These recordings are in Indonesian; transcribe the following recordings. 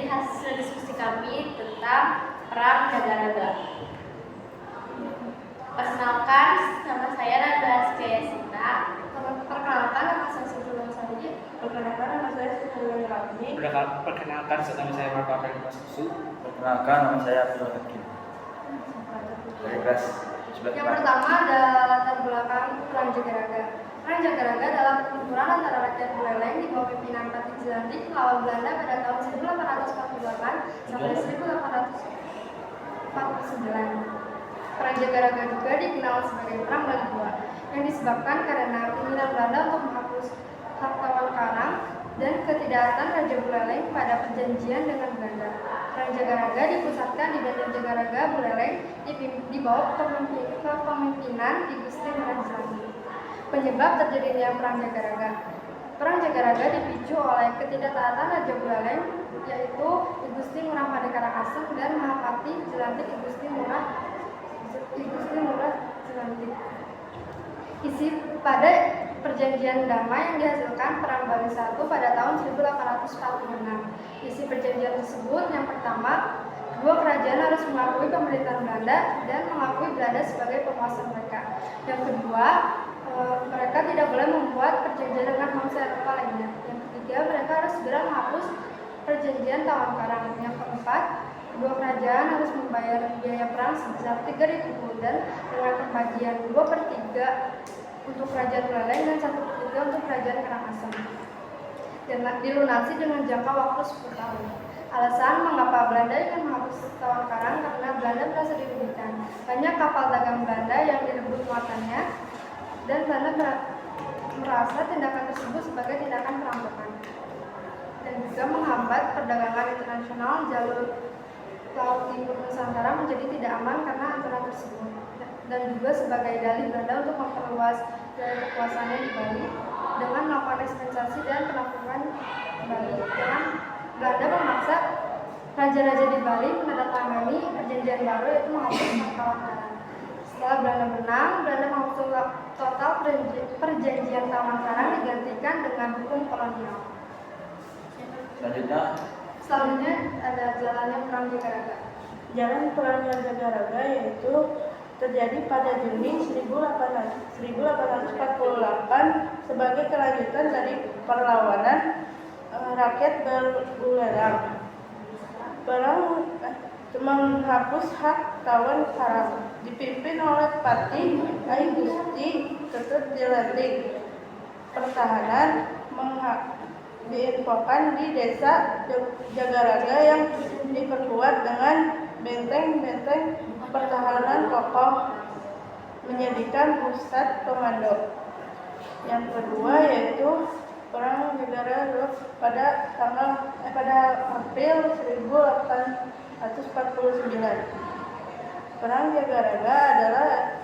hasil diskusi kami tentang perang Jagaraga. Perkenalkan, nama saya Nada Askaya Sinta. Perkenalkan, nama saya Siti Sari. Perkenalkan, nama saya Siti Rafni. Perkenalkan, nama saya Marco Apel Susu. Perkenalkan, nama saya Abdul Hakim. Dari kelas 11. Yang pertama adalah latar belakang perang Jagaraga. Perang Jagaraga adalah pertempuran antara rakyat Buleleng di bawah pimpinan Patih Jelantik melawan Belanda pada tahun 1848 sampai 1849. Perang Jagaraga juga dikenal sebagai Perang Bali II, yang disebabkan karena keinginan Belanda untuk menghapus hak tawan karang dan ketidaktatan Raja Buleleng pada perjanjian dengan Belanda. Perang Jagaraga dipusatkan di Banjarjagaraga Buleleng di bawah kepemimpinan Ki Gusti Ngurah Jati. Penyebab terjadinya Perang Jagaraga. Perang Jagaraga dipicu oleh ketidaktatan Raja Buleleng, yaitu Ki Gusti Ngurah Madekarakaseng dan Mahapati Jelantik Ki Gusti Ngurah Jelantik. Isi pada perjanjian damai yang dihasilkan Perang Bali I pada tahun 1846. Isi perjanjian tersebut yang pertama, kedua kerajaan harus mengakui pemerintahan Belanda dan mengakui Belanda sebagai penguasa mereka. Yang kedua, mereka tidak boleh membuat perjanjian dengan bangsa Eropa lainnya. Yang ketiga, mereka harus segera menghapus perjanjian tawan karang. Yang keempat, kedua kerajaan harus membayar biaya perang sebesar 3.000 gulden dengan pembagian 2/3 untuk kerajaan Buleleng dan 1/3 untuk kerajaan Karangasem, dan dilunasi dengan jangka waktu 10 tahun. Alasan mengapa Belanda ingin menghapus tawan karang karena Belanda merasa dirugikan. Banyak kapal dagang Belanda yang direbut muatannya, dan Belanda merasa tindakan tersebut sebagai tindakan perampokan dan juga menghambat perdagangan internasional. Jalur Laut Timur Nusantara menjadi tidak aman karena aturan tersebut, dan juga sebagai dalih Belanda untuk memperluas wilayah kekuasaannya di Bali dengan melakukan ekspensasi dan penaklukan Bali. Dengan Belanda memaksa raja-raja di Bali menandatangani perjanjian baru, yaitu menghapus hak tawan karang. Setelah Belanda menang, Belanda menghapus total perjanjian tawan karang digantikan dengan hukum kolonial. Selanjutnya ada jalannya Perang Jagaraga. Jalan Perang Jagaraga yaitu terjadi pada Juni 1848 sebagai kelanjutan dari perlawanan rakyat Buleleng. Perang menghapus hak tawan karang dipimpin oleh Patih Ai Gusti Ketut Jelantik. Pertahanan diinfokan di desa Jagaraga yang diperkuat dengan benteng-benteng pertahanan kokoh menjadikan pusat komando. Yang kedua yaitu Perang Jagaraga pada April 1849. Perang Jagaraga adalah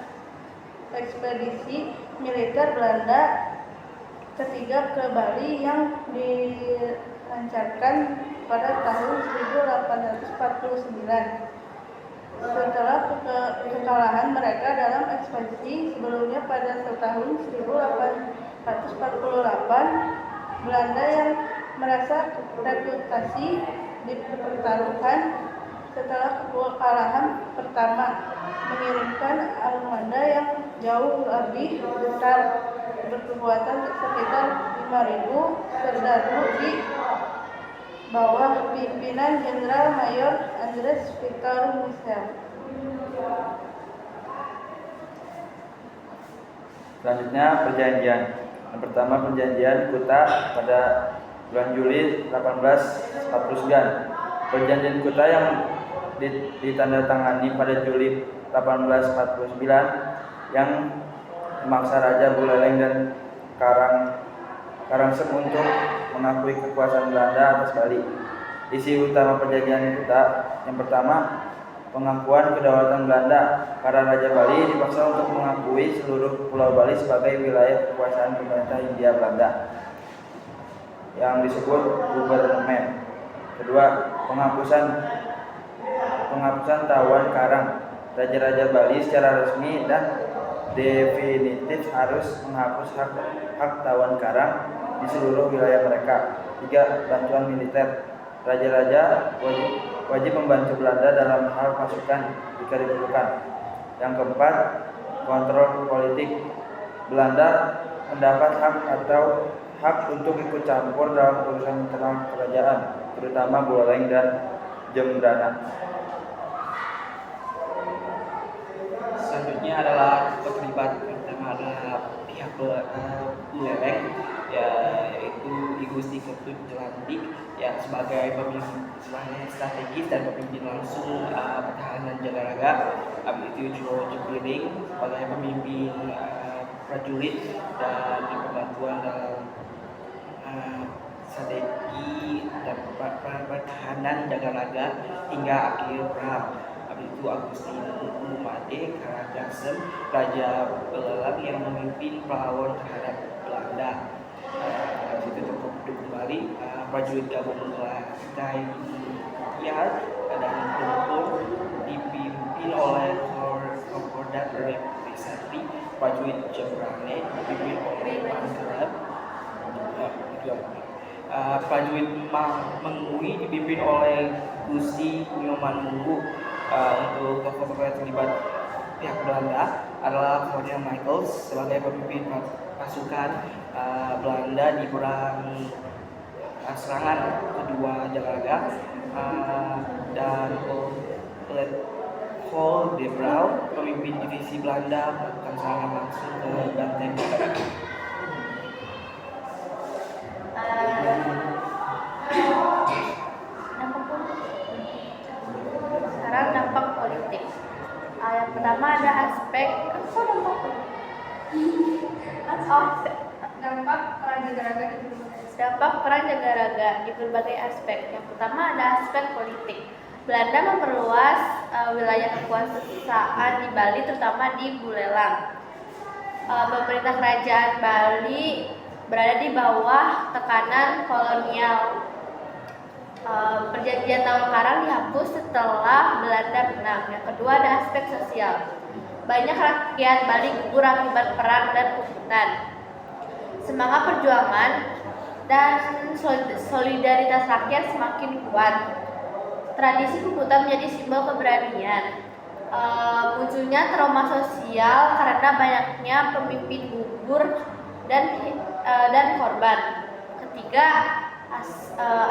ekspedisi militer Belanda ketiga ke Bali yang dilancarkan pada tahun 1849. Setelah kekalahan mereka dalam ekspedisi sebelumnya pada tahun 1848, Belanda yang merasa reputasi dipertaruhkan setelah kekalahan pertama mengirimkan armada yang jauh lebih besar berkekuatan sekitar 5.000 serdaru di bawah pimpinan Jenderal Mayor Andres Victor Michel. Selanjutnya perjanjian. Yang pertama perjanjian Kuta pada bulan Juli 1849. Perjanjian Kuta yang ditandatangani pada Juli 1849 yang memaksa Raja Buleleng dan Karangsem untuk mengakui kekuasaan Belanda atas Bali. Isi utama perjanjian Kuta yang pertama, pengakuan kedaulatan Belanda, karena Raja Bali dipaksa untuk mengakui seluruh Pulau Bali sebagai wilayah kekuasaan pemerintah Hindia Belanda yang disebut Gubernement. Kedua, penghapusan tawan karang. Raja-raja Bali secara resmi dan definitif harus menghapus hak tawan karang di seluruh wilayah mereka. 3. Bantuan militer. Raja-raja wajib membantu Belanda dalam hal pasukan jika diperlukan. Yang keempat, kontrol politik. Belanda mendapat hak untuk ikut campur dalam urusan internal kerajaan, terutama Buleleng dan Jembrana. Selanjutnya adalah keterlibatan terhadap pihak Buleleng, yaitu Ki Gusti Ketut Jelantik yang sebagai pemimpin strategis dan pemimpin langsung pertahanan Jagaraga. Habis itu Juro Jepiring sebagai pemimpin prajurit dan pembantuan dalam strategi dan pertahanan Jagaraga hingga akhir perang. Habis itu Agusti Made Karadaksem, Raja Buleleng yang memimpin perlawanan terhadap Belanda. Habis itu kembali prajurit gabung mulai Tiar dan Tempur dipimpin oleh Kordat Representasi prajurit Jembrane dipimpin oleh Mangkerep. Prajurit Mengui dipimpin oleh Gusti Nyoman Munggu. Untuk tokoh-tokoh yang terlibat pihak Belanda adalah Kolonel Michaels sebagai pemimpin pasukan Belanda di perang serangan kedua Jagaraga, dan Paul de Brauw pemimpin divisi Belanda melakukan serangan langsung ke benteng Jagaraga. Sekarang dampak politik. Yang pertama ada aspek Dampak perang Jagaraga di dampak perang Jagaraga di berbagai aspek. Yang pertama ada aspek politik. Belanda memperluas wilayah kekuasaan di Bali, terutama di Buleleng. Pemerintah kerajaan Bali berada di bawah tekanan kolonial. Perjanjian Tahun Karang dihapus setelah Belanda menang. Yang kedua ada aspek sosial. Banyak rakyat Bali gugur akibat perang dan pungutan. Semangat perjuangan dan solidaritas rakyat semakin kuat. Tradisi pungutan menjadi simbol keberanian. Munculnya trauma sosial karena banyaknya pemimpin gugur dan korban. Ketiga,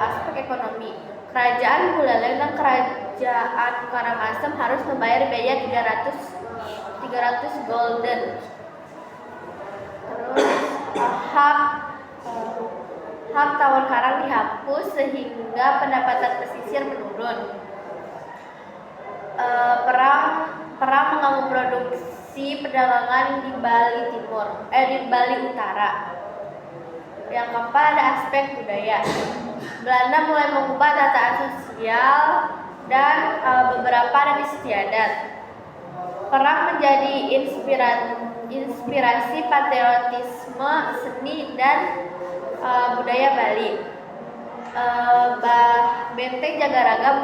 aspek ekonomi. Kerajaan Buleleng dan kerajaan Karangasem harus membayar biaya 300 gulden. Terus hak tawar karang dihapus sehingga pendapatan pesisir menurun. Perang mengganggu produksi perdagangan di Bali Utara. Yang keempat ada aspek budaya. Belanda mulai mengubah tataan sosial dan beberapa adat istiadat. Perang menjadi inspirasi patriotisme, seni dan budaya Bali. Benteng Jagaraga